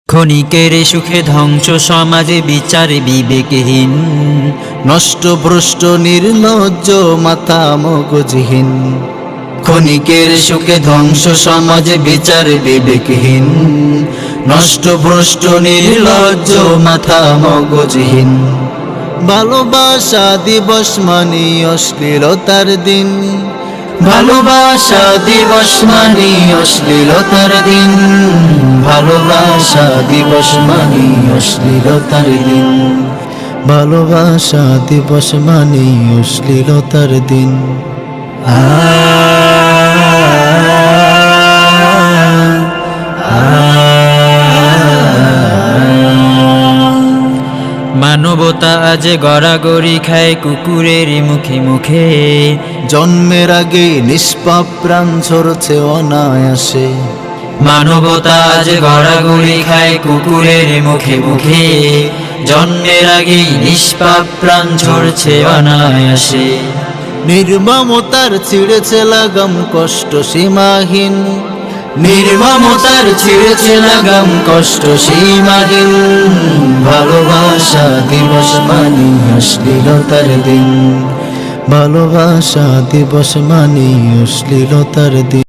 ক্ষণিকের সুখে ধ্বংস সমাজে বিচার বিবেকহীন, নষ্ট ভ্রষ্ট নির্লজ্জ মাথা মগজহীন। ক্ষণিকের সুখে ধ্বংস সমাজে বিচার বিবেকহীন, নষ্ট ভ্রষ্ট নির্লজ্জ মাথা মগজহীন। ভালোবাসা দিবস মানে অশ্লীলতার দিন, ভালোবাসা দিবস মানে অশ্লীলতার দিন, ভালোবাসা দিবস মানে অশ্লীলতার দিন, ভালোবাসা দিবস মানে অশ্লীলতার দিন। মানবতা আজ গড়াগড়ি খায় কুকুরের মুখে মুখে, জন্মের আগে নিষ্পাপ প্রাণ ঝরছে অনায়াসে। মানবতা আজ গড়াগড়ি খায় কুকুরের মুখে মুখে, জন্মের আগেই নিষ্পাপ প্রাণ ঝরছে অনায়াসে। নির্মমতার ছিঁড়েছে লাগাম কষ্ট সীমাহীন, নির্মমতার ছিঁড়েছে লাগাম কষ্ট সীমাহীন। ভালোবাসা দিবস মানে অশ্লীলতার দিন, ভালোবাসা দিবস মানে অশ্লীলতার দিন।